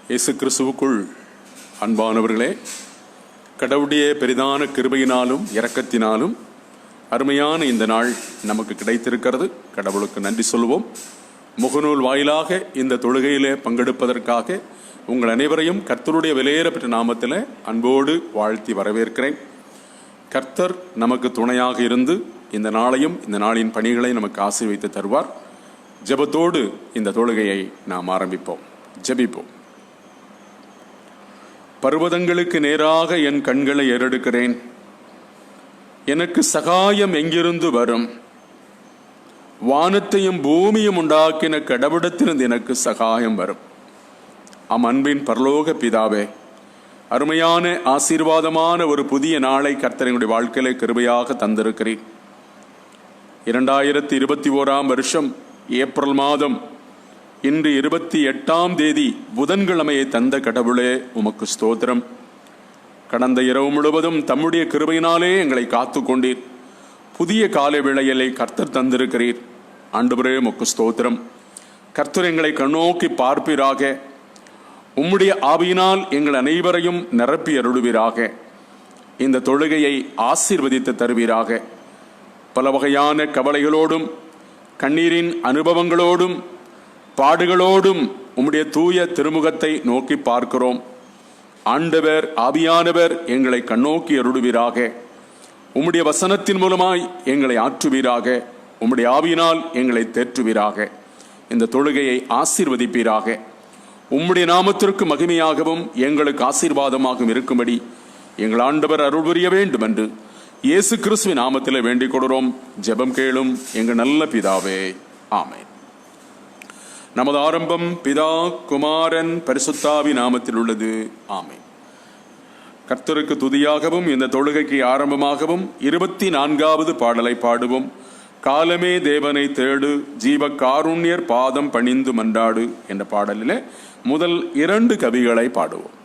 இயேசு கிறிஸ்துவுக்குள் அன்பானவர்களே, கடவுளுடைய பெரிதான கிருபையினாலும் இரக்கத்தினாலும் அருமையான இந்த நாள் நமக்கு கிடைத்திருக்கிறது. கடவுளுக்கு நன்றி சொல்வோம். முகநூல் வாயிலாக இந்த தொழுகையிலே பங்கெடுப்பதற்காக உங்கள் அனைவரையும் கர்த்தருடைய விலையேறப்பட்ட நாமத்தில் அன்போடு வாழ்த்தி வரவேற்கிறேன். கர்த்தர் நமக்கு துணையாக இருந்து இந்த நாளையும் இந்த நாளின் பணிகளை நமக்கு ஆசீர்வதித்து தருவார். ஜெபத்தோடு இந்த தொழுகையை நாம் ஆரம்பிப்போம். ஜெபிப்போம். பர்வதங்களுக்கு நேராக என் கண்களை ஏறெடுக்கிறேன். எனக்கு சகாயம் எங்கிருந்து வரும்? வானத்தையும் பூமியும் உண்டாக்கின கடவுளத்திலிருந்து எனக்கு சகாயம் வரும். அன்பின் பரலோக பிதாவே, அருமையான ஆசீர்வாதமான ஒரு புதிய நாளை கர்த்தருடைய வாழ்க்கையிலே கிருபையாக தந்திருக்கிறேன். 2021 வருஷம் ஏப்ரல் மாதம் இன்று 28ஆம் தேதி புதன்கிழமையை தந்த கடவுளே உமக்கு ஸ்தோத்திரம். கடந்த இரவு முழுவதும் தம்முடைய கிருபையினாலே எங்களை காத்து கொண்டீர். புதிய காலை வேளையிலே கர்த்தர் தந்திருக்கிறீர். ஆண்டவரே உமக்கு ஸ்தோத்திரம். கர்த்தர் எங்களை கண்ணோக்கி பார்ப்பீராக. உம்முடைய ஆவியினால் எங்கள் அனைவரையும் நிரப்பி அருளுவீராக. இந்த தொழுகையை ஆசீர்வதித்து தருவீராக. பல வகையான கவலைகளோடும் கண்ணீரின் அனுபவங்களோடும் பாடுகளோடும் உம்முடைய தூய திருமுகத்தை நோக்கி பார்க்கிறோம். ஆண்டவர் ஆவியானவர் எங்களை கண்ணோக்கி அருளுவீராக. உம்முடைய வசனத்தின் மூலமாய் எங்களை ஆற்றுவீராக. உம்முடைய ஆவியினால் எங்களை தேற்றுவீராக. இந்த தொழுகையை ஆசீர்வதிப்பீராக. உம்முடைய நாமத்திற்கு மகிமையாகவும் எங்களுக்கு ஆசீர்வாதமாகவும் இருக்கும்படி எங்கள் ஆண்டவர் அருள் புரிய வேண்டும் என்று இயேசு கிறிஸ்துவின் நாமத்தில் வேண்டிக் கொள்கிறோம். ஜெபம் கேளும் எங்கள் நல்ல பிதாவே, ஆமென். நமது ஆரம்பம் பிதா குமாரன் பரிசுத்தாவி நாமத்தில் உள்ளது. ஆமென். கர்த்தருக்கு துதியாகவும் இந்த தொழுகைக்கு ஆரம்பமாகவும் 24வது பாடலை பாடுவோம். காலமே தேவனை தேடு, ஜீவ காருண்யர் பாதம் பணிந்து மன்றாடு என்ற பாடலிலே முதல் 2 கவிகளை பாடுவோம்.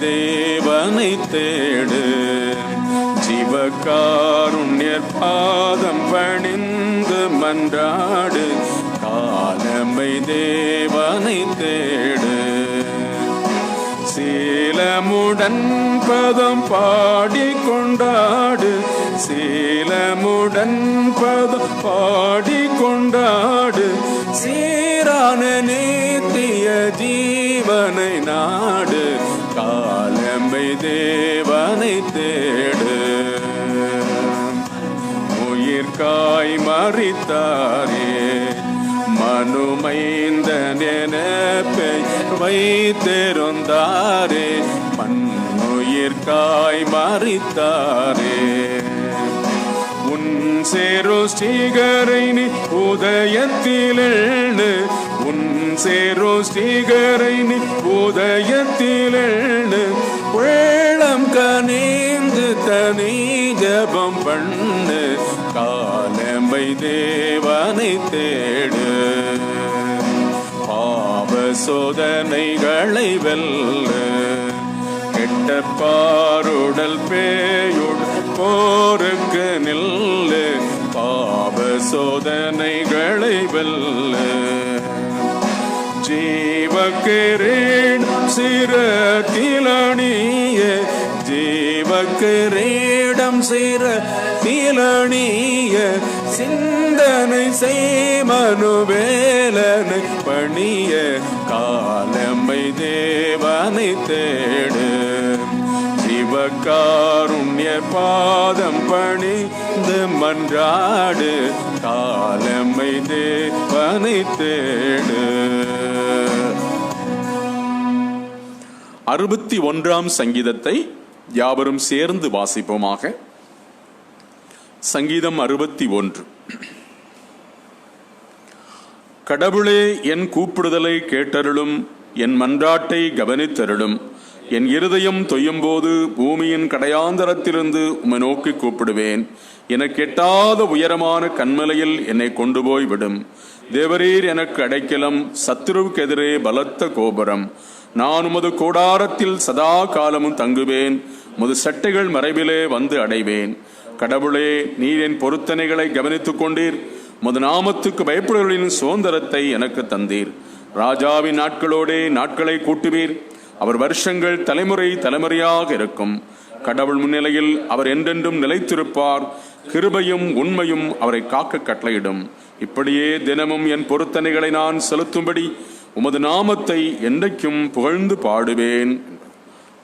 தேவனை தேடு, ஜீவகாருண்யர் பாதம் பணிந்து மன்றாடு. காலமை தேவனை தேடு, சீலமுடன் பதம் பாடி கொண்டாடு. சீலமுடன் பதம் பாடி கொண்டாடு. சீரான நீத்திய ஜீவனை நாடு. காலமை தேவனை தேடு, உயிர்காய் மறித்தாரே மனுமைந்த நினைப்பை வைத்திருந்தாரே. மண்ணுயிர்காய் மறித்தாரே. உன் சேரு ஸ்ரீகரை நீ உதயத்திலெழு. உன் சேரு ஸ்ரீகரை நீ உதயத்திலெழு. உள்ளம் கனிந்து தனி ஜபம் பண்ணு. காலமை தேவனை தேடு, பாவ சோதனைகளை வெல்ல. கெட்ட பாருடல் பேயுடன் போருக்கு நில்லு. பாவ சோதனைகளை வெல்ல. ஜீவக்கிரீடம் சிரத்திலணிய, ஜீவக்கிரீடம் சிரத்திலணிய. சிந்தனை செய்மனுவேலனை பணிய. காலமை தேவனை தேடு, ஜீவகாருண்ய பாதம் பணிந்து மன்றாடு. காலமை தேவனை தேடு. 61ஆம் சங்கீதத்தை யாவரும் சேர்ந்து வாசிப்போமாக. சங்கீதம் 61. கடவுளே, என் கூப்பிடுதலை கேட்டருளும், என் மன்றாட்டை கவனித்தருளும். என் இருதயம் தொய்யும் போது பூமியின் கடையாந்தரத்திலிருந்து உம்மை நோக்கி கூப்பிடுவேன். எனக்கு எட்டாத உயரமான கண்மலையில் என்னை கொண்டு போய் விடும். தேவரீர் எனக்கு அடைக்கலம், சத்துருவுக்கு எதிரே பலத்த கோபுரம். நான் உமது கூடாரத்தில் சதா காலமும் தங்குவேன். உமது சட்டைகள் மறைவிலே வந்து அடைவேன். கடவுளே, நீர் என் பொருத்தனைகளை கவனித்துக் கொண்டீர். உமது நாமத்துக்கு பயப்படுகளின் சுதந்திரத்தை எனக்கு தந்தீர். ராஜாவின் நாட்களோடே நாட்களை கூட்டுவீர். அவர் வருஷங்கள் தலைமுறை தலைமுறையாக இருக்கும். கடவுள் முன்னிலையில் அவர் என்றென்றும் நிலைத்திருப்பார். கிருபையும் உண்மையும் அவரை காக்க கட்டளையிடும். இப்படியே தினமும் என் பொருத்தனைகளை நான் செலுத்தும்படி உமது நாமத்தை என்றைக்கும் புகழ்ந்து பாடுவேன்.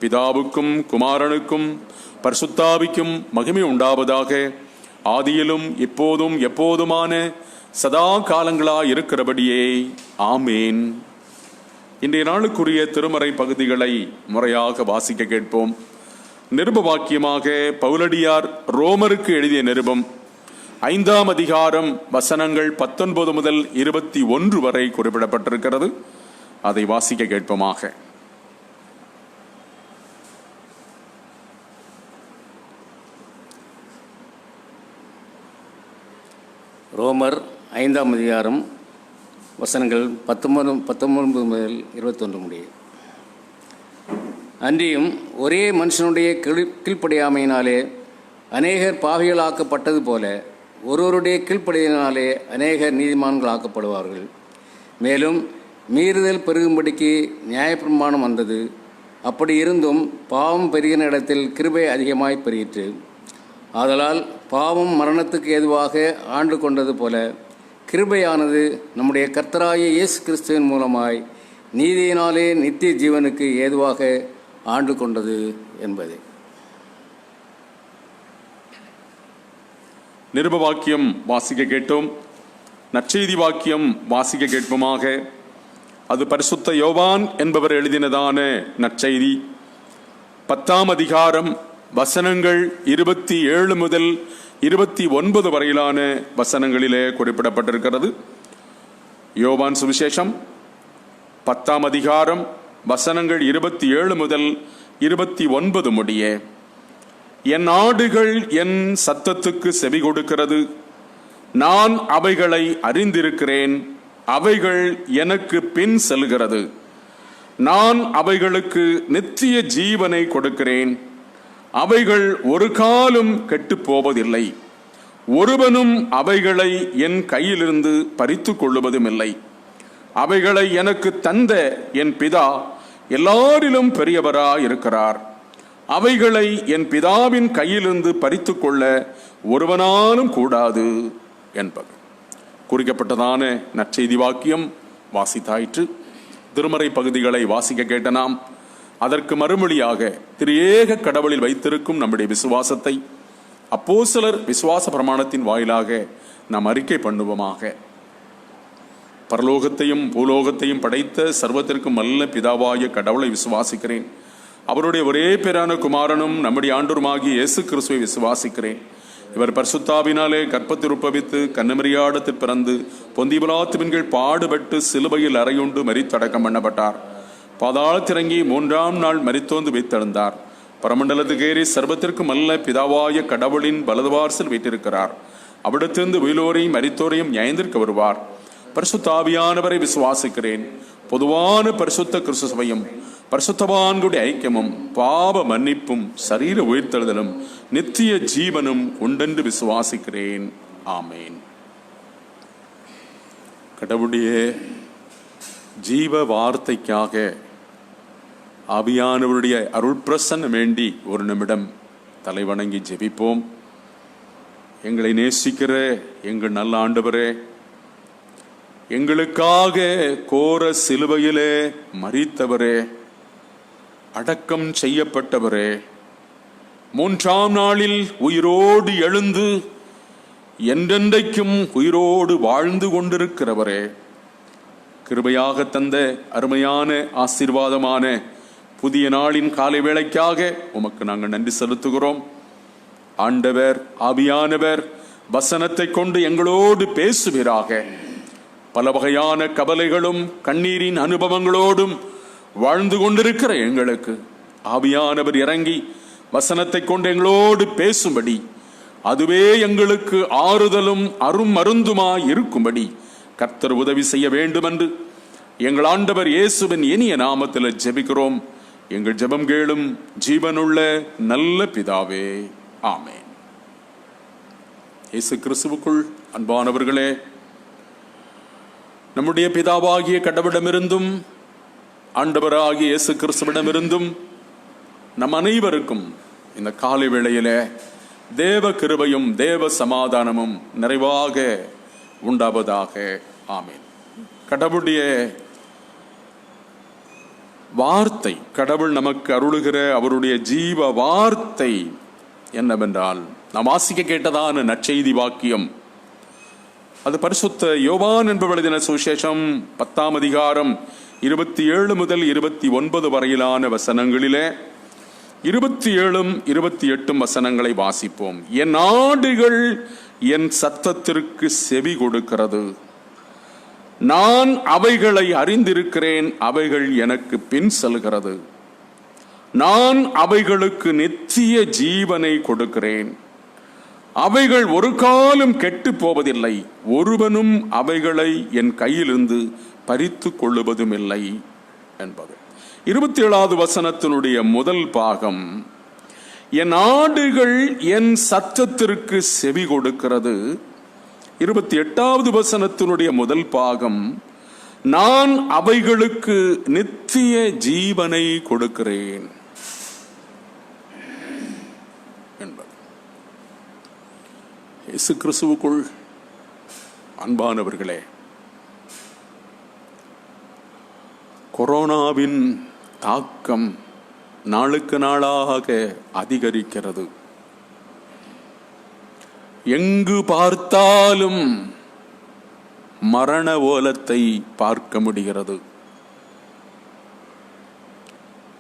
பிதாவுக்கும் குமாரனுக்கும் பரிசுத்தாவிக்கும் மகிமை உண்டாவதாக. ஆதியிலும் இப்போதும் எப்போதுமான சதா காலங்களாய் இருக்கிறபடியே ஆமேன். இன்றைய நாளுக்குரிய திருமறை பகுதிகளை முறையாக வாசிக்க கேட்போம். நிருப வாக்கியமாக பவுலடியார் ரோமருக்கு எழுதிய நிருபம் 5ஆம் அதிகாரம் வசனங்கள் 19 முதல் 21 வரை குறிப்பிடப்பட்டிருக்கிறது. அதை வாசிக்க கேட்போமாக. ரோமர் 5ஆம் அதிகாரம் வசனங்கள் 19 முதல் 21 முடிய. அன்றியும் ஒரே மனுஷனுடைய கீழ்ப்படியாமையினாலே அநேகர் பாவிகளாக்கப்பட்டது போல ஒருவருடைய கீழ்ப்படியினாலே அநேகர் நீதிமான்களாக்கப்படுவார்கள். மேலும் மீறுதல் பெருகும்படிக்கு நியாயப்பிரமாணம் வந்தது. அப்படி இருந்தும் பாவம் பெருகின இடத்தில் கிருபை அதிகமாய் பெருகிற்று. ஆதலால் பாவம் மரணத்துக்கு ஏதுவாக ஆண்டு கொண்டது போல கிருபையானது நம்முடைய கர்த்தராகிய இயேசு கிறிஸ்துவின் மூலமாய் நீதியினாலே நித்திய ஜீவனுக்கு ஏதுவாக ஆண்டு கொண்டது என்பது. நிருப வாக்கியம் வாசிக்க கேட்டோம். நற்செய்தி வாக்கியம் வாசிக்க கேட்போமாக. அது பரிசுத்த யோவான் என்பவர் எழுதினதான நற்செய்தி 10ஆம் அதிகாரம் வசனங்கள் 27 முதல் 29 வரையிலான வசனங்களிலே குறிப்பிடப்பட்டிருக்கிறது. யோவான் சுவிசேஷம் 10ஆம் அதிகாரம் வசனங்கள் 27 முதல் 29 முடிய. என் ஆடுகள் என் சத்தத்துக்கு செவி கொடுக்கிறது. நான் அவைகளை அறிந்திருக்கிறேன். அவைகள் எனக்கு பின் செல்கிறது. நான் அவைகளுக்கு நித்திய ஜீவனை கொடுக்கிறேன். அவைகள் ஒரு காலும் கெட்டு போவதில்லை. ஒருவனும் அவைகளை என் கையிலிருந்து பறித்து கொள்ளுவதும் இல்லை. அவைகளை எனக்கு தந்த என் பிதா எல்லாரிலும் பெரியவராய் இருக்கிறார். அவைகளை என் பிதாவின் கையிலிருந்து பறித்து கொள்ள ஒருவனாலும் கூடாது என்பது குறிக்கப்பட்டதான நற்செய்தி வாக்கியம் வாசித்தாயிற்று. திருமறை பகுதிகளை வாசிக்க கேட்ட நாம் அதற்கு மறுமொழியாக திரியேக கடவுளில் வைத்திருக்கும் நம்முடைய விசுவாசத்தை அப்போஸ்தலர் விசுவாச பிரமாணத்தின் வாயிலாக நாம் அறிக்கை பண்ணுவோமாக. பரலோகத்தையும் பூலோகத்தையும் படைத்த சர்வத்திற்கும் நல்ல பிதாவாகிய கடவுளை விசுவாசிக்கிறேன். அவருடைய ஒரே பேரான குமாரனும் நம்முடைய ஆண்டவருமாகிய இயேசு கிறிஸ்துவை விசுவாசிக்கிறேன். இவர் பரிசுத்தாவினாலே கற்பத்தில் உற்பவித்து கன்னிமரியாடத்தில் பிறந்து பொந்திய பிலாத்துவின் கீழ் பாடுபட்டு சிலுவையில் அறையுண்டு மரித்தடக்கம் பண்ணப்பட்டார். பாதாளத்திறங்கி 3ஆம் நாள் மரித்தோந்து வைத்தெழுந்தார். பரமண்டலத்துக்கு ஏறி சர்வத்திற்கும் அல்ல பிதாவாய கடவுளின் வலதுவாரத்தில் வைத்திருக்கிறார். அவிடத்திலிருந்து உயிரோரையும் மரித்தோரையும் நியாயந்திருக்க வருவார். பரிசுத்த ஆவியானவரை விசுவாசிக்கிறேன். பொதுவான பரிசுத்த கிறிஸ்து சபையும் பரிசுத்தவான்களுடைய ஐக்கியமும் பாவ மன்னிப்பும் சரீர உயிர்த்தெழுதலும் நித்திய ஜீவனும் உண்டென்று விசுவாசிக்கிறேன். ஆமேன். கடவுளுடைய ஜீவ வார்த்தைக்காக ஆவியானவருடைய அருள் பிரசன்னம் வேண்டி ஒரு நிமிடம் தலைவணங்கி ஜெபிப்போம். எங்களை நேசிக்கிற எங்கள் நல்ல ஆண்டவரே, எங்களுக்காக கோர சிலுவையிலே மரித்தவரே, அடக்கம் செய்யப்பட்டவரே, 3ஆம் நாளில் உயிரோடு எழுந்து என்றென்றைக்கும் உயிரோடு வாழ்ந்து கொண்டிருக்கிறவரே, கிருபையாக தந்த அருமையான ஆசீர்வாதமான புதிய நாளின் காலை வேளைக்காக உமக்கு நாங்கள் நன்றி செலுத்துகிறோம். ஆண்டவர் ஆவியானவர் வசனத்தை கொண்டு எங்களோடு பேசுவீராக. பல வகையான கவலைகளும் கண்ணீரின் அனுபவங்களோடும் வாழ்ந்து கொண்டிருக்கிற எங்களுக்கு ஆவியானவர் இறங்கி வசனத்தை கொண்டு எங்களோடு பேசும்படி, அதுவே எங்களுக்கு ஆறுதலும் அருமருந்துமாய் இருக்கும்படி கர்த்தர் உதவி செய்ய வேண்டும் என்று எங்கள் ஆண்டவர் இயேசுவின் இனிய நாமத்தில் ஜெபிக்கிறோம். எங்கள் ஜெபம் கேளும் ஜீவனுள்ள நல்ல பிதாவே, ஆமென். இயேசு கிறிஸ்துவுக்குள் அன்பானவர்களே, நம்முடைய பிதாவாகிய கடவுளிடமிருந்தும் ஆண்டவராகிய இயேசு கிறிஸ்துவிடமிருந்தும் நம் அனைவருக்கும் இந்த காலை வேளையிலே தேவ கிருபையும் தேவ சமாதானமும் நிறைவாக உண்டாவதாக, ஆமென். கடவுளுடைய வார்த்தை, கடவுள் நமக்கு அருளுகிற அவருடைய ஜீவ வார்த்தை என்னவென்றால், நாம் வாசிக்க கேட்டதான நற்செய்தி வாக்கியம், அது பரிசுத்த யோவான் என்பவர் எழுதின சுவிசேஷம் 10ஆம் அதிகாரம் 27 முதல் 29 வரையிலான வசனங்களிலே 27 28 வசனங்களை வாசிப்போம். என் ஆடுகள் என் சத்தத்திற்கு செவி கொடுக்கிறது, நான் அவைகளை அறிந்திருக்கிறேன், அவைகள் எனக்கு பின் செல்கிறது, நான் அவைகளுக்கு நித்திய ஜீவனை கொடுக்கிறேன், அவைகள் ஒரு காலம் கெட்டு போவதில்லை, ஒருவனும் அவைகளை என் கையிலிருந்து பறித்து கொள்ளுவதும் இல்லை என்பது. 27வது வசனத்தினுடைய முதல் பாகம், என் ஆடுகள் என் சத்தத்திற்கு செவி கொடுக்கிறது. 28வது வசனத்தினுடைய முதல் பாகம், நான் அவைகளுக்கு நித்திய ஜீவனை கொடுக்கிறேன் என்பது. இயேசு கிறிஸ்துவுக்குள் அன்பானவர்களே, கொரோனாவின் தாக்கம் நாளுக்கு நாளாக அதிகரிக்கிறது. எங்கு பார்த்தாலும் மரண ஓலத்தை பார்க்க முடிகிறது.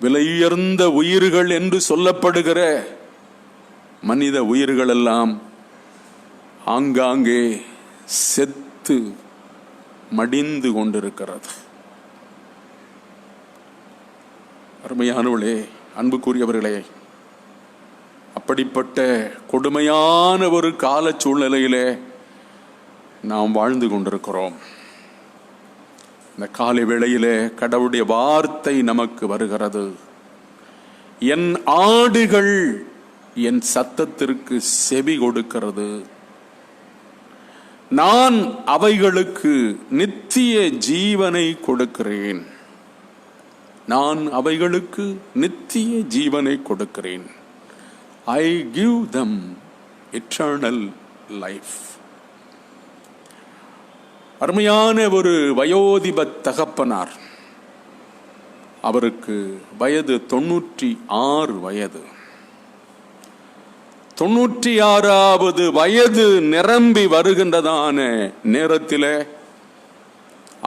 விலையுயர்ந்த உயிர்கள் என்று சொல்லப்படுகிற மனித உயிர்கள் எல்லாம் ஆங்காங்கே செத்து மடிந்து கொண்டிருக்கிறது. அருமையானவர்களே, அன்புக்குரியவர்களே, அப்படிப்பட்ட கொடுமையான ஒரு கால சூழ்நிலையிலே நாம் வாழ்ந்து கொண்டிருக்கிறோம். இந்த காலை வேளையிலே கடவுளுடைய வார்த்தை நமக்கு வருகிறது. என் ஆடுகள் என் சத்தத்திற்கு செவி கொடுக்கிறது, நான் அவைகளுக்கு நித்திய ஜீவனை கொடுக்கிறேன், நான் அவைகளுக்கு நித்திய ஜீவனை கொடுக்கிறேன். I give them eternal life. அருமையான ஒரு வயோதிப தகப்பனார், அவருக்கு வயது 96 வயது. 96வது வயது நிரம்பி வருகின்றதான நேரத்தில்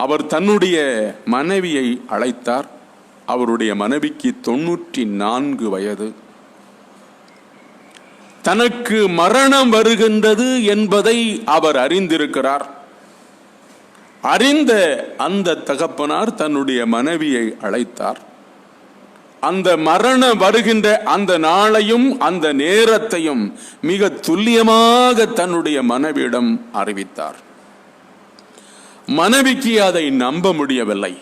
அவர் தன்னுடைய மனைவியை அழைத்தார். அவருடைய மனைவிக்கு 94 வயது. தனக்கு மரணம் வருகின்றது என்பதை அவர் அறிந்திருக்கிறார். அறிந்த அந்த தகப்பனார் தன்னுடைய மனைவியை அழைத்தார். அந்த மரணம் வருகின்ற அந்த நாளையும் அந்த நேரத்தையும் மிக துல்லியமாக தன்னுடைய மனைவியிடம் அறிவித்தார். மனைவிக்கு அதை நம்ப முடியவில்லை.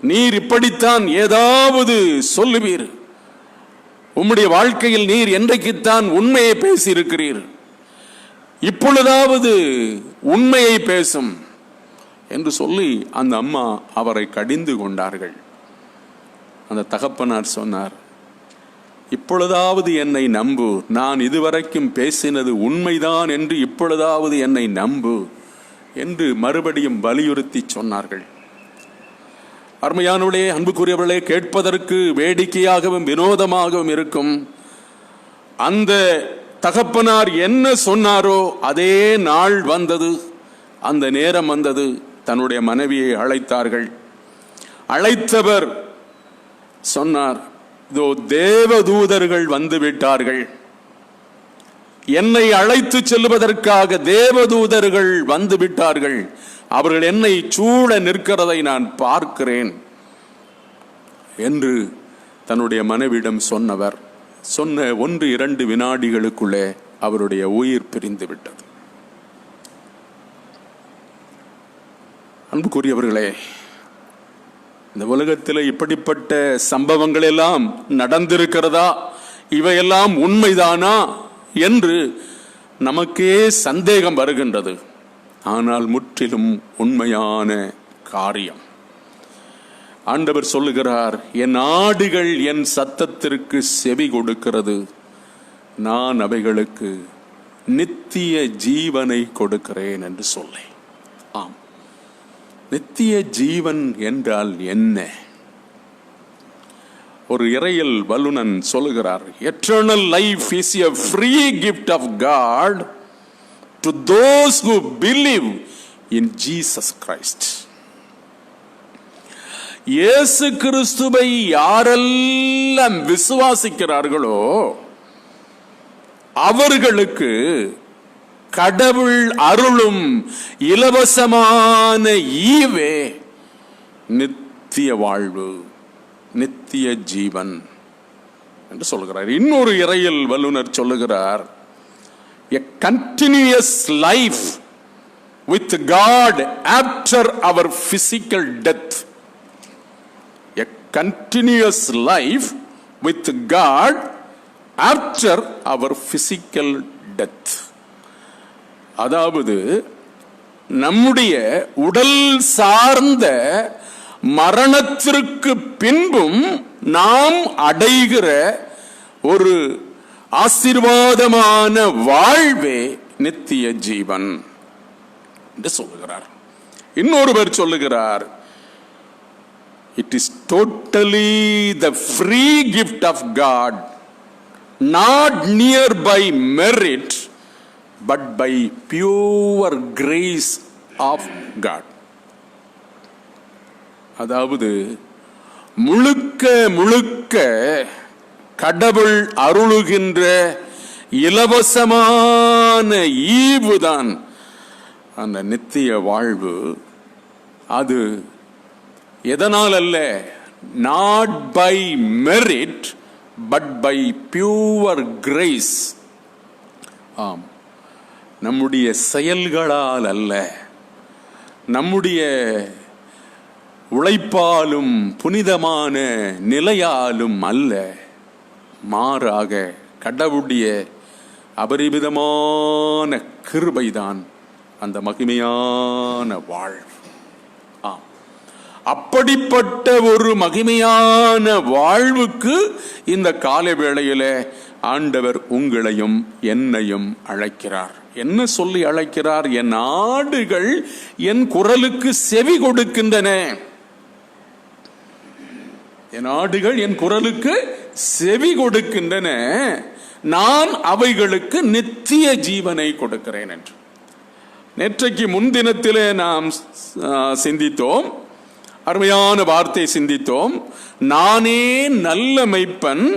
நீர் இப்படித்தான் ஏதாவது சொல்லுவீர், உம்முடைய வாழ்க்கையில் நீர் என்றைக்குத்தான் உண்மையை பேசியிருக்கிறீர், இப்பொழுதாவது உண்மையை பேசும் என்று சொல்லி அந்த அம்மா அவரை கடிந்து கொண்டார்கள். அந்த தகப்பனார் சொன்னார், இப்பொழுதாவது என்னை நம்பு, நான் இதுவரைக்கும் பேசினது உண்மைதான் என்று இப்பொழுதாவது என்னை நம்பு என்று மறுபடியும் வலியுறுத்தி சொன்னார்கள். அருமையானவர்களே, அன்புக்குரியவர்களே, கேட்பதற்கு வேடிக்கையாகவும் வினோதமாகவும் இருக்கும். அந்த தகப்பனார் என்ன சொன்னாரோ அதே நாள் வந்தது, அந்த நேரம் வந்தது. தன்னுடைய மனைவியை அழைத்தார்கள். அழைத்தவர் சொன்னார், இதோ தேவதூதர்கள் வந்து விட்டார்கள், என்னை அழைத்து செல்வதற்காக தேவதூதர்கள் வந்து விட்டார்கள், அவர்கள் என்னை சூழ நிற்கிறதை நான் பார்க்கிறேன் என்று தன்னுடைய மனைவியிடம் சொன்ன 1-2 வினாடிகளுக்குள்ளே அவருடைய உயிர் பிரிந்து விட்டது. அன்புக்குரியவர்களே, இந்த உலகத்தில் இப்படிப்பட்ட சம்பவங்கள் எல்லாம் நடந்திருக்கிறதா, இவையெல்லாம் உண்மைதானா என்று நமக்கே சந்தேகம் வருகின்றது. ஆனால் முற்றிலும் உண்மையான காரியம். ஆண்டவர் சொல்லுகிறார், என் ஆடுகள் என் சத்தத்திற்கு செவி கொடுக்கிறது, நான் அவைகளுக்கு நித்திய ஜீவனை கொடுக்கிறேன் என்று சொல்லே. ஆம், நித்திய ஜீவன் என்றால் என்ன? ஒரு இறையியல் வல்லுனன் சொல்லுகிறார், eternal life is a free gift of God to those who believe in Jesus Christ. இயேசு கிறிஸ்துவை யாரெல்லாம் விசுவாசிக்கிறார்களோ அவர்களுக்கு கடவுள் அருளும் இலவசமான ஈவே நித்திய வாழ்வு, நித்திய ஜீவன் என்று சொல்கிறார். இன்னொரு இறையியல் வல்லுனர் சொல்லுகிறார், a continuous life with God after our physical death. A continuous life with God after our physical death. அதாவது நம்முடைய உடல் சார்ந்த மரணத்திற்கு பின்பும் நாம் அடைகிற ஒரு ஆசீர்வாதமான வாழ்வே நித்திய ஜீவன் என்று சொல்லுகிறார். இன்னொருவர் சொல்லுகிறார், it is totally the free gift of God, not near by merit but by pure grace of God. அதாவது முழுக்க முழுக்க கடவுள் அருளுகின்ற இலவசமான ஈவுதான் அந்த நித்திய வாழ்வு. அது எதனால் அல்ல, not by merit but by pure grace. ஆம், நம்முடைய செயல்களால் அல்ல, நம்முடைய உழைப்பாலும் புனிதமான நிலையாலும் அல்ல, மாறாக கடவுளுடைய அபரிமிதமான கிருபைதான் அந்த மகிமையான வாழ்வு. அப்படிப்பட்ட ஒரு மகிமையான வாழ்வுக்கு இந்த கால வேளையிலே ஆண்டவர் உங்களையும் என்னையும் அழைக்கிறார். என்ன சொல்லி அழைக்கிறார்? என் ஆடுகள் என் குரலுக்கு செவி கொடுக்கின்றன. என் ஆடுகள் என் குரலுக்கு செவி கொடுக்கின்றன, நான் அவைகளுக்கு நித்திய ஜீவனை கொடுக்கிறேன் என்று. நேற்றைக்கு முன்தினத்திலே நாம் சிந்தித்தோம், அருமையான வார்த்தை சிந்தித்தோம். நானே நல்ல மெய்ப்பன்,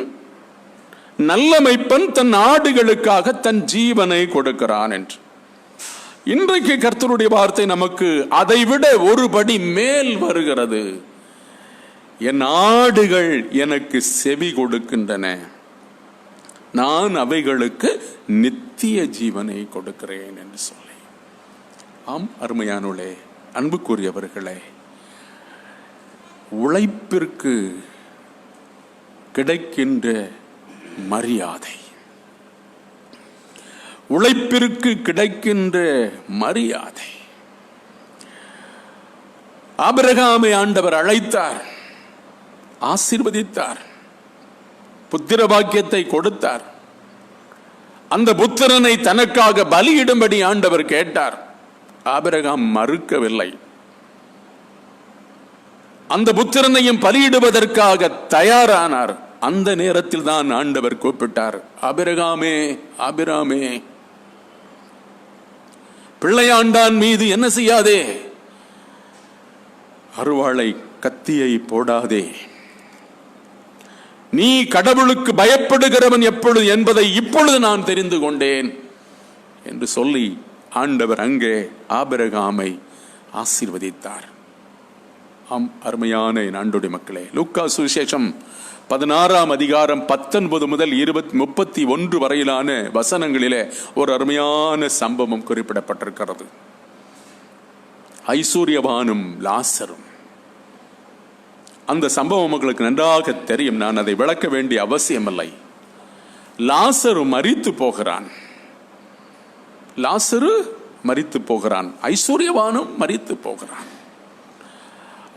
நல்ல மெய்ப்பன் தன் ஆடுகளுக்காக தன் ஜீவனை கொடுக்கிறான் என்று. இன்றைக்கு கர்த்தருடைய வார்த்தை நமக்கு அதைவிட ஒருபடி மேல் வருகிறது. என் ஆடுகள் எனக்கு செவி கொடுக்கின்றன, நான் அவைகளுக்கு நித்திய ஜீவனை கொடுக்கிறேன் என்று சொல்லி. ஆம் அருமையானோளே, அன்புக்குரியவர்களே, உழைப்பிற்கு கிடைக்கின்ற மரியாதை, உழைப்பிற்கு கிடைக்கின்ற மரியாதை. ஆபிரகாமை ஆண்டவர் அழைத்தார், ஆசீர்வதித்தார், புத்திர பாக்கியத்தை கொடுத்தார். அந்த புத்திரனை தனக்காக பலியிடும்படி ஆண்டவர் கேட்டார். ஆபிரகாம் மறுக்கவில்லை. அந்த புத்திரனையும் பலியிடுவதற்காக தயாரானார். அந்த நேரத்தில் தான் ஆண்டவர் கூப்பிட்டார், ஆபிரகாமே, ஆபிரகாமே, பிள்ளையாண்டான் மீது என்ன செய்யாதே, அருவாளை கத்தியை போடாதே, நீ கடவுளுக்கு பயப்படுகிறவன் எப்பொழுது என்பதை இப்பொழுது நான் தெரிந்து கொண்டேன் என்று சொல்லி ஆண்டவர் அங்கே ஆபிரகாமை ஆசீர்வதித்தார். ஆம் அருமையான என் ஆண்டோடி மக்களே, லூக்கா சுவிசேஷம் 16ஆம் அதிகாரம் 19 முதல் 31 வரையிலான வசனங்களிலே ஒரு அருமையான சம்பவம் குறிப்பிடப்பட்டிருக்கிறது. ஐஸ்வர்யவானும் லாசரும். அந்த சம்பவம் உங்களுக்கு நன்றாக தெரியும், நான் அதை விளக்க வேண்டிய அவசியமில்லை. லாசரு மரித்து போகிறான். லாசரு மரித்து போகிறான், ஐஸ்வர்யவானும் மரித்து போகிறான்.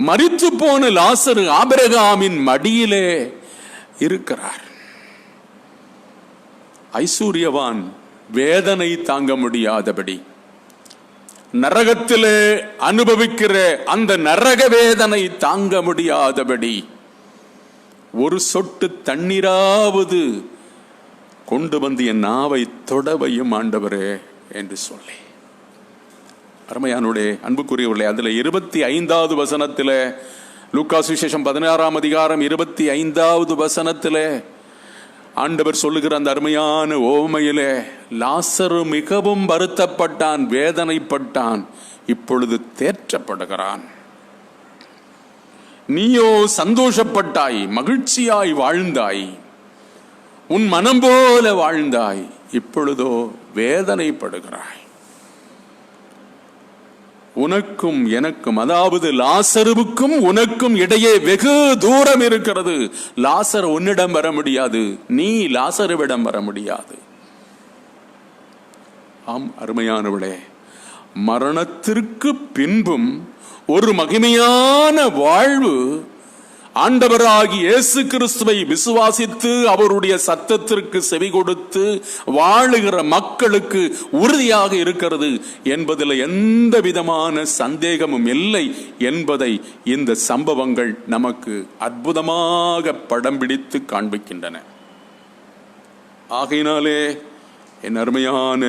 மரித்து போன லாசரு ஆபிரகாமின் மடியிலே இருக்கிறார். ஐஸ்வர்யவான் வேதனை தாங்க முடியாதபடி நரகத்திலே அனுபவிக்கிற அந்த நரக வேதனை தாங்க முடியாதபடி ஒரு சொட்டு தண்ணீராவது கொண்டு வந்து என் நாவை தொடவையும் ஆண்டவரே என்று சொல்லி. அருமையானுடைய அன்புக்குரியவர்களே, அதுல 25வது வசனத்திலே, லூக்கா சுவிசேஷம் 16ஆம் அதிகாரம் 25வது வசனத்திலே ஆண்டவர் சொல்லுகிற அந்த அருமையான ஓமையிலே, லாசரு மிகவும் வருத்தப்பட்டான், வேதனைப்பட்டான், இப்பொழுது தேற்றப்படுகிறான். நீயோ சந்தோஷப்பட்டாய், மகிழ்ச்சியாய் வாழ்ந்தாய், உன் மனம் போல வாழ்ந்தாய், இப்பொழுதோ வேதனைப்படுகிறாய். உனக்கும் எனக்கும், அதாவது லாசருவுக்கும் உனக்கும் இடையே வெகு தூரம் இருக்கிறது. லாசர் உன்னிடம் வர முடியாது, நீ லாசருவிடம் வர முடியாது. ஆம் அருமையானவளே, மரணத்திற்கு பின்பும் ஒரு மகிமையான வாழ்வு ஆண்டவராகி இயேசு கிறிஸ்துவை விசுவாசித்து அவருடைய சத்தத்திற்கு செவி கொடுத்து வாழுகிற மக்களுக்கு உறுதியாக இருக்கிறது என்பதில் எந்த விதமான சந்தேகமும் இல்லை என்பதை இந்த சம்பவங்கள் நமக்கு அற்புதமாக படம் பிடித்து காண்பிக்கின்றன. ஆகையினாலே என் அருமையான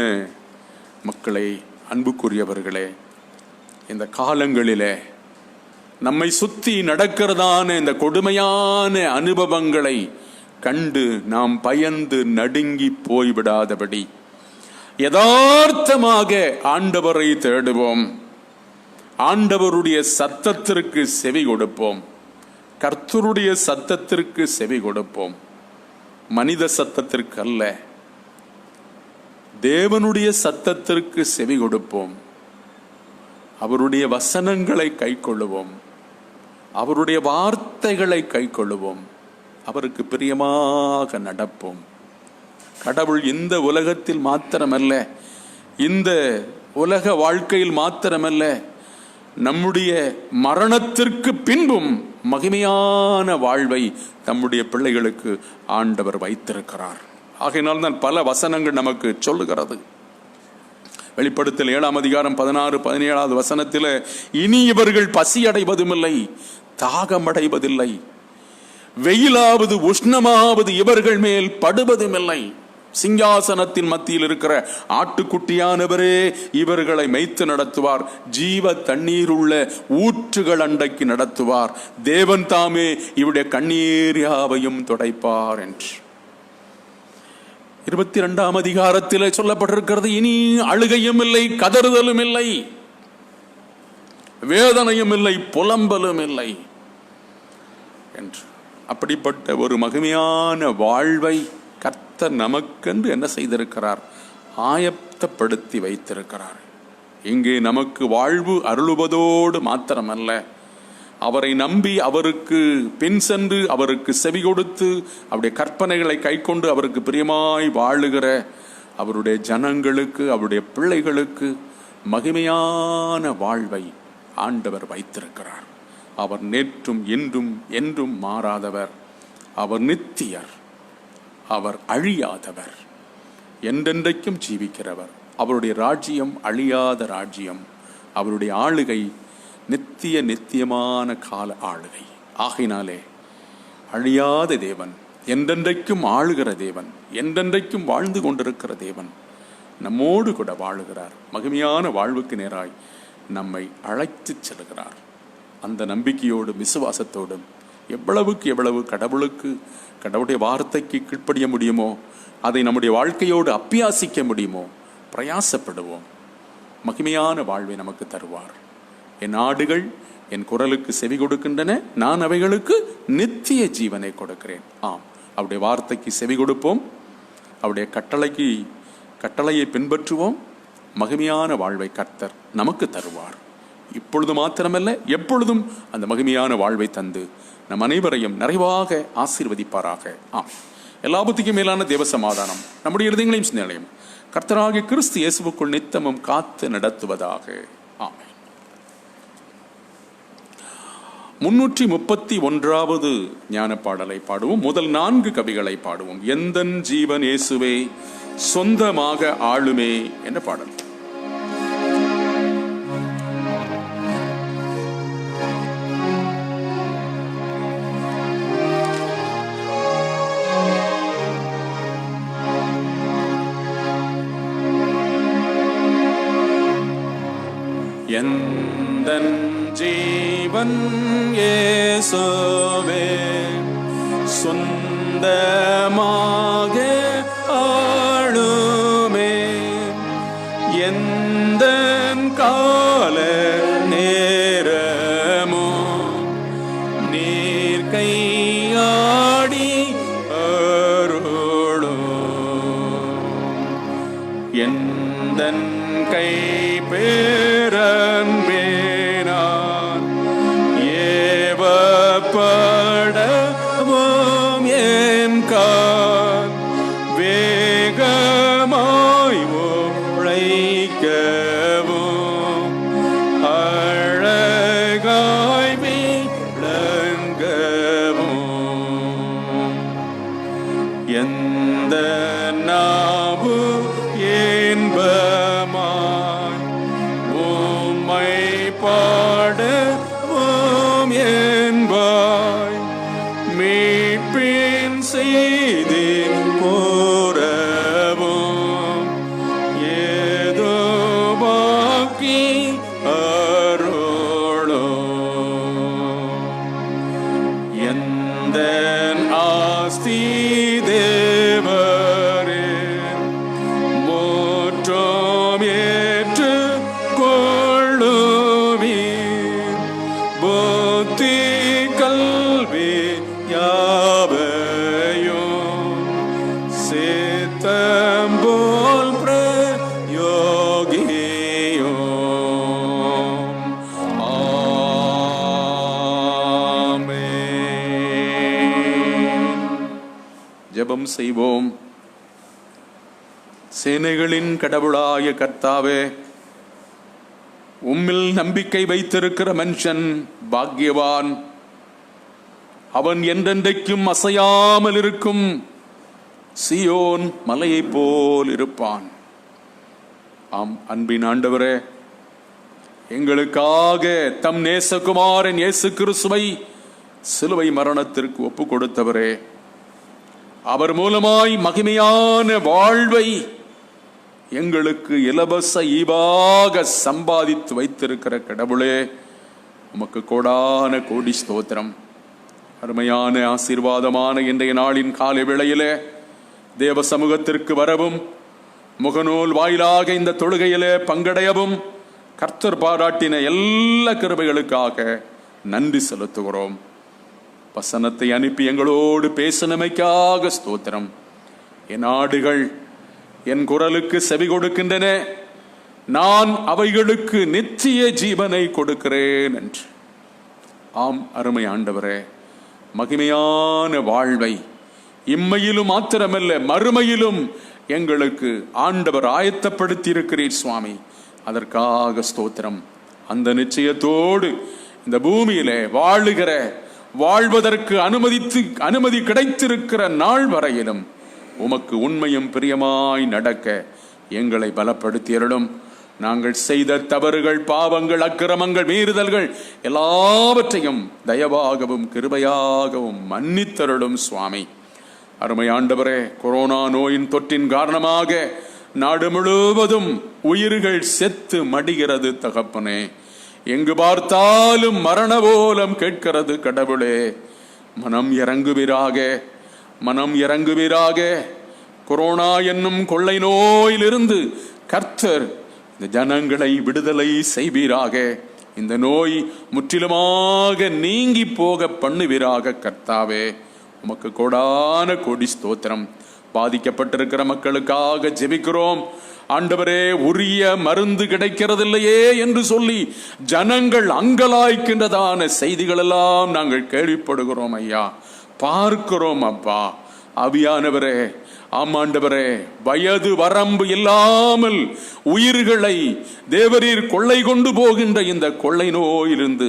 மக்களை, அன்புக்குரியவர்களே, இந்த காலங்களிலே நம்மை சுத்தி நடக்கிறதான இந்த கொடுமையான அனுபவங்களை கண்டு நாம் பயந்து நடுங்கி போய்விடாதபடி யதார்த்தமாக ஆண்டவரை தேடுவோம், ஆண்டவருடைய சத்தத்திற்கு செவி கொடுப்போம், கர்த்தருடைய சத்தத்திற்கு செவி கொடுப்போம். மனித சத்தத்திற்கு அல்ல, தேவனுடைய சத்தத்திற்கு செவி கொடுப்போம். அவருடைய வசனங்களை கைக்கொள்ளுவோம், அவருடைய வார்த்தைகளை கைக்கொள்ளுவோம், அவருக்கு பிரியமாக நடப்போம். கடவுள் இந்த உலகத்தில் மாத்திரமல்ல, இந்த உலக வாழ்க்கையில் மாத்திரமல்ல, நம்முடைய மரணத்திற்கு பின்பும் மகிமையான வாழ்வை நம்முடைய பிள்ளைகளுக்கு ஆண்டவர் வைத்திருக்கிறார். ஆகையினால் தான் பல வசனங்கள் நமக்கு சொல்லுகிறது. வெளிப்படுத்தல் 7ஆம் அதிகாரம் 16, 17வது வசனத்தில், இனி இவர்கள் பசி அடைவதுமில்லை, தாகமடைவதில்லை, வெயிலாவது உஷ்ணமாவது இவர்கள் மேல் படுவதுமில்லை, சிங்காசனத்தின் மத்தியில் இருக்கிற ஆட்டுக்குட்டியானவரே இவர்களை மேய்த்து நடத்துவார், ஜீவ தண்ணீருள்ள ஊற்றுகள் அண்டைக்கு நடத்துவார், தேவன் தாமே இவருடைய கண்ணீர் யாவையும் துடைப்பார் என்று 22ஆம் அதிகாரத்தில் சொல்லப்பட்டிருக்கிறது. இனி அழுகையும் இல்லை, கதறுதலும் இல்லை, வேதனையும் இல்லை, புலம்பலும் இல்லை என்று. அப்படிப்பட்ட ஒரு மகிமையான வாழ்வை கர்த்தர் நமக்கென்று என்ன செய்திருக்கிறார்? ஆயத்தப்படுத்தி வைத்திருக்கிறார். இங்கே நமக்கு வாழ்வு அருளுவதோடு மாத்திரமல்ல, அவரை நம்பி அவருக்கு பின் சென்று அவருக்கு செவி கொடுத்து அவருடைய கற்பனைகளை கைக்கொண்டு அவருக்கு பிரியமாய் வாழுகிற அவருடைய ஜனங்களுக்கு, அவருடைய பிள்ளைகளுக்கு மகிமையான வாழ்வை ஆண்டவர் வைத்திருக்கிறார். அவர் நேற்றும் இன்றும் என்றும் மாறாதவர், அவர் நித்தியர், அவர் அழியாதவர், என்றென்றைக்கும் ஜீவிக்கிறவர். அவருடைய ராஜ்யம் அழியாத ராஜ்யம், அவருடைய ஆளுகை நித்திய நித்தியமான கால ஆளுகை. ஆகையினாலே அழியாத தேவன், என்றென்றைக்கும் ஆளுகிற தேவன், என்றென்றைக்கும் வாழ்ந்து கொண்டிருக்கிற தேவன் நம்மோடு கூட வாழுகிறார். மகிமையான வாழ்வுக்கு நேராய் நம்மை அழைத்து செல்கிறார். அந்த நம்பிக்கையோடும் விசுவாசத்தோடும் எவ்வளவுக்கு எவ்வளவு கடவுளுடைய வார்த்தைக்கு கீழ்ப்படிய முடியுமோ, அதை நம்முடைய வாழ்க்கையோடு அப்பியாசிக்க முடியுமோ பிரயாசப்படுவோம். மகிமையான வாழ்வை நமக்கு தருவார். என் ஆடுகள் என் குரலுக்கு செவி கொடுக்கின்றன, நான் அவைகளுக்கு நித்திய ஜீவனை கொடுக்கிறேன். ஆம், அவருடைய வார்த்தைக்கு செவி கொடுப்போம், அவருடைய கட்டளையை பின்பற்றுவோம். மகிமையான வாழ்வை கர்த்தர் நமக்கு தருவார். இப்பொழுது மாத்திரமல்ல, எப்பொழுதும் அந்த மகிமையான வாழ்வை தந்து நம் அனைவரையும் நிறைவாக ஆசீர்வதிப்பாராக. ஆம், எல்லாபத்துக்கும் மேலான தேவ சமாதானம் நம்முடைய இருதயங்களையும் சிந்தனைகளையும் கர்த்தராகிய கிறிஸ்து இயேசுவுக்குள் நித்தமும் காத்து நடத்துவதாக. ஆமென். 331வது ஞான பாடலை பாடுவோம். முதல் 4 கவிகளை பாடுவோம். எந்தன் ஜீவன் இயேசுவே சொந்தமாக ஆளுமே என்ற பாடல். எந்தன் ஜீவன் இயேசுவே சொந்தமாக ஆளுமே, எந்தன் கால நேரமோ நீர் கையாடி அருளோ, எந்தன் கை பேரன்பேனான் ஏவப்படவும் என் கால் வேகமாய் உழைக்கவும் அழகாய் விளங்கவும், எந்த நாவு என்பமாய் உம்மை பாடவும் என்பாய், மீட்பின் செய்தி போரவும் ஏதோ பாக்கி அருளோ, எந்த ஆஸ்தி தேவரே முற்றும் ஏற்று கொள்ளுவீர், புத்தி கல்வி யாவையும் சித்தம்போல் பிரயோகியும். ஆமென். ஜெபம் செய்வோம். சேனைகளின் கடவுளாய கர்த்தாவே, உம்மில் நம்பிக்கை வைத்திருக்கிற மனுஷன் பாக்கியவான். அவன் என்றென்றைக்கும் அசையாமல் இருக்கும் சீயோன் மலையைப் போல் இருப்பான். ஆம், அன்பின் ஆண்டவரே, எங்களுக்காக தம் நேசகுமாரன் இயேசு கிறிஸ்துவை சிலுவை மரணத்திற்கு ஒப்பு கொடுத்தவரே, அவர் மூலமாய் மகிமையான வாழ்வை எங்களுக்கு இலவச ஈவாக சம்பாதித்து வைத்திருக்கிற கடவுளே, உமக்கு கோடான கோடி ஸ்தோத்திரம். அருமையான ஆசீர்வாதமான இன்றைய நாளின் காலை வேளையிலே தேவ சமூகத்திற்கு வரவும், முகநூல் வாயிலாக இந்த தொழுகையிலே பங்கடையவும் கர்த்தர் பாராட்டின எல்லா கிருபைகளுக்காக நன்றி செலுத்துகிறோம். வசனத்தை அனுப்பி எங்களோடு பேசினமைக்காக ஸ்தோத்திரம். என் ஆடுகள் என் குரலுக்கு செவி கொடுக்கின்றன, நான் அவைகளுக்கு நித்திய ஜீவனை கொடுக்கிறேன் என்று. ஆம், அருமை ஆண்டவரே, மகிமையான வாழ்வை இம்மையிலும் மாத்திரமல்ல மறுமையிலும் எங்களுக்கு ஆண்டவர் ஆயத்தப்படுத்தி இருக்கிறீர் சுவாமி. அதற்காக ஸ்தோத்திரம். அந்த நிச்சயத்தோடு இந்த பூமியிலே வாழ்வதற்கு அனுமதி கிடைத்திருக்கிற நாள் வரையிலும் உமக்கு உண்மையும் பிரியமாய் நடக்க எங்களை பலப்படுத்தியருளும். நாங்கள் செய்த தவறுகள், பாவங்கள், அக்கிரமங்கள், மீறுதல்கள் எல்லாவற்றையும் தயவாகவும் கிருபையாகவும் மன்னித்தருளும் சுவாமி. அருமை ஆண்டவரே, கொரோனா நோயின் தொற்றின் காரணமாக நாடு முழுவதும் உயிர்கள் செத்து மடிகிறது தகப்பனே. எங்கு பார்த்தாலும் மரண ஓலம் கேட்கிறது கடவுளே. மனம் இறங்குவீராக. கொரோனா என்னும் கொள்ளை நோயிலிருந்து கர்த்தர் இந்த ஜனங்களை விடுதலை செய்வீராக. இந்த நோய் முற்றிலுமாக நீங்கி போக பண்ணுவீராக கர்த்தாவே. உமக்கு கோடான கோடி ஸ்தோத்திரம். பாதிக்கப்பட்டிருக்கிற மக்களுக்காக ஜெபிக்கிறோம். ஆண்டவரே, உரிய மருந்து கிடைக்கிறதில்லையே என்று சொல்லி ஜனங்கள் அங்கலாய்க்கின்றதான செய்திகள் எல்லாம் நாங்கள் கேள்விப்படுகிறோம் ஐயா, பார்க்கிறோம் அப்பா. ஆவியானவரே, ஆமாண்டவரே, வயது வரம்பு இல்லாமல் உயிர்களை தேவரீர் கொள்ளை கொண்டு போகின்ற இந்த கொள்ளை நோயிலிருந்து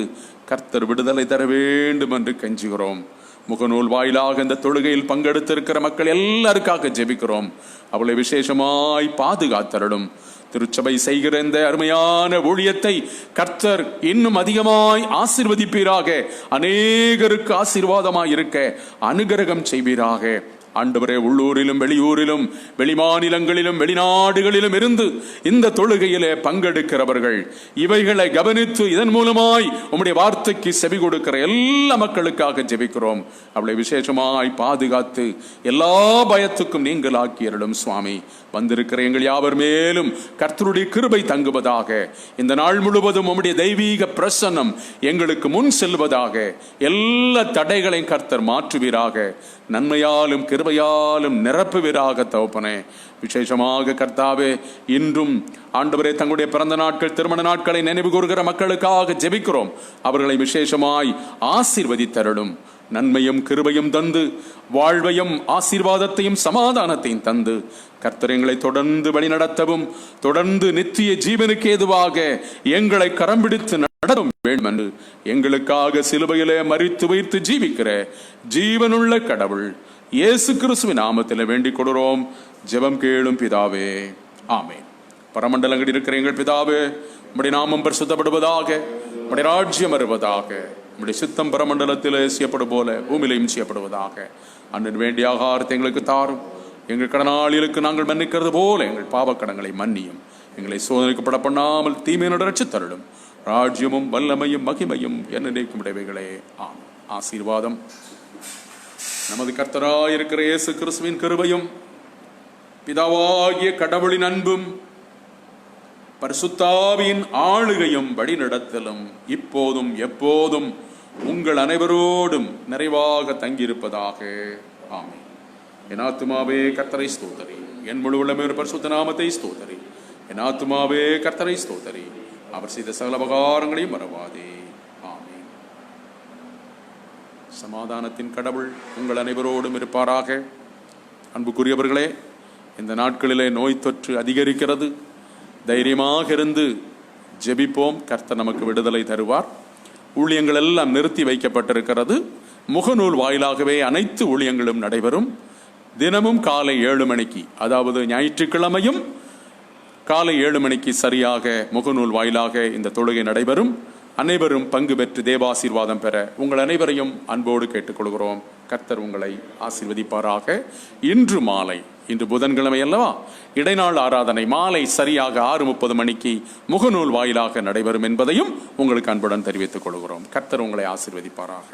கர்த்தர் விடுதலை தர வேண்டும் என்று கெஞ்சுகிறோம். முகநூல் வாயிலாக இந்த தொழுகையில் பங்கெடுத்திருக்கிற மக்கள் எல்லாருக்காக ஜெபிக்கிறோம். அவளை விசேஷமாய் பாதுகாத்தருளும். திருச்சபை செய்கிற இந்த அருமையான ஊழியத்தை கர்த்தர் இன்னும் அதிகமாய் ஆசீர்வதிப்பீராக. அநேகருக்கு ஆசீர்வாதமாய் இருக்க அனுகிரகம் செய்வீராக. ஆண்டவரே, உள்ளூரிலும் வெளியூரிலும் வெளிமாநிலங்களிலும் வெளிநாடுகளிலும் இருந்து இந்த தொழுகையிலே பங்கெடுக்கிறவர்கள் இவைகளை கவனித்து இதன் மூலமாய் உம்முடைய வார்த்தைக்கு செவி கொடுக்கிற எல்லா மக்களுக்காக ஜெபிக்கிறோம். அவளை விசேஷமாய் பாதுகாத்து எல்லா பயத்துக்கும் நீங்களாக்கி அருளும் சுவாமி. வந்திருக்கிற எங்கள் யாவர் மேலும் கர்த்தருடைய கிருபை தங்குவதாக. இந்த நாள் முழுவதும் உம்முடைய தெய்வீக பிரசன்னம் எங்களுக்கு முன் செல்வதாக. எல்லா தடைகளையும் கர்த்தர் மாற்றுவீராக. நன்மையாலும் கிருபையாலும் நிரப்புவீராக தகப்பனே. விசேஷமாக கர்த்தாவே, இன்றும் ஆண்டவரே தங்களுடைய பிறந்த நாட்கள் திருமண நாட்களை நினைவு கூறுகிற மக்களுக்காக ஜெபிக்கிறோம். அவர்களை விசேஷமாய் ஆசீர்வதித்தருளும். நன்மையும் கிருபையும் தந்து வாழ்வையும் ஆசீர்வாதத்தையும் சமாதானத்தையும் தந்து கர்த்தர் எங்களை தொடர்ந்து வழிநடத்தவும் தொடர்ந்து நித்திய ஜீவனுக்கு ஏதுவாக எங்களை கரம் பிடித்து நடத்தும் வேண்டும் என்று எங்களுக்காக சிலுவையிலே மரித்து வைத்து ஜீவிக்கிற ஜீவனுள்ள கடவுள் இயேசு கிறிஸ்துவின் நாமத்தில் வேண்டிக் கொள்கிறோம். ஜெபம் கேளும் பிதாவே, ஆமென். பரமண்டலங்களில் இருக்கிற எங்கள் பிதாவே, உம்முடைய நாமம் பரிசுத்தப்படுவதாக, உம்முடைய ராஜ்யம் வருவதாக, உம்முடைய சித்தம் பரமண்டலத்தில் செய்யப்படும் போல பூமியிலையும் செய்யப்படுவதாக. அன்று வேண்டிய ஆகாரத்தை எங்களுக்கு தாரும். எங்கள் கடனாளிகளுக்கு நாங்கள் மன்னிக்கிறது போல எங்கள் பாவக்கடங்களை மன்னியும். எங்களை சோதனைக்கப்பட பண்ணாமல் தீமையினுடன் ரட்சித்தருளும். ராஜ்யமும் வல்லமையும் மகிமையும் என்னைக்கும் உடையவைகளே. ஆமென். ஆசீர்வாதம் நமது கர்த்தராயிருக்கிற இயேசு கிறிஸ்துவின் கிருபையும் பிதாவாகிய கடவுளின் அன்பும் பரிசுத்தாவியின் ஆளுகையும் வழிநடத்தலும் இப்போதும் எப்போதும் உங்கள் அனைவரோடும் நிறைவாக தங்கியிருப்பதாக. ஆமென். என் ஆத்துமாவே கர்த்தரை ஸ்தோத்தரி, என் முழு உள்ளமே பரிசுத்த நாமத்தை ஸ்தோத்தரி. என் ஆத்துமாவே கர்த்தரை ஸ்தோத்தரி, அவர் செய்த சகல உபகாரங்களையும் மறவாதே. ஆமென். சமாதானத்தின் கடவுள் உங்கள் அனைவரோடும் இருப்பாராக. அன்புக்குரியவர்களே, இந்த நாட்களிலே நோய் தொற்று அதிகரிக்கிறது. தைரியமாக இருந்து ஜெபிப்போம். கர்த்தர் நமக்கு விடுதலை தருவார். ஊழியங்கள் எல்லாம் நிறுத்தி வைக்கப்பட்டிருக்கிறது. முகநூல் வாயிலாகவே அனைத்து ஊழியங்களும் நடைபெறும். தினமும் காலை 7 மணிக்கு, அதாவது ஞாயிற்றுக்கிழமையும் காலை 7 மணிக்கு சரியாக முகநூல் வாயிலாக இந்த தொழுகை நடைபெறும். அனைவரும் பங்கு பெற்று தேவாசீர்வாதம் பெற உங்கள் அனைவரையும் அன்போடு கேட்டுக்கொள்கிறோம். கர்த்தர் உங்களை ஆசீர்வதிப்பாராக. இன்று மாலை, இன்று புதன்கிழமை அல்லவா, இடைநாள் ஆராதனை மாலை சரியாக 6:30 மணிக்கு முகநூல் வாயிலாக நடைபெறும் என்பதையும் உங்களுக்கு அன்புடன் தெரிவித்துக் கொள்கிறோம். கர்த்தர் உங்களை ஆசீர்வதிப்பாராக.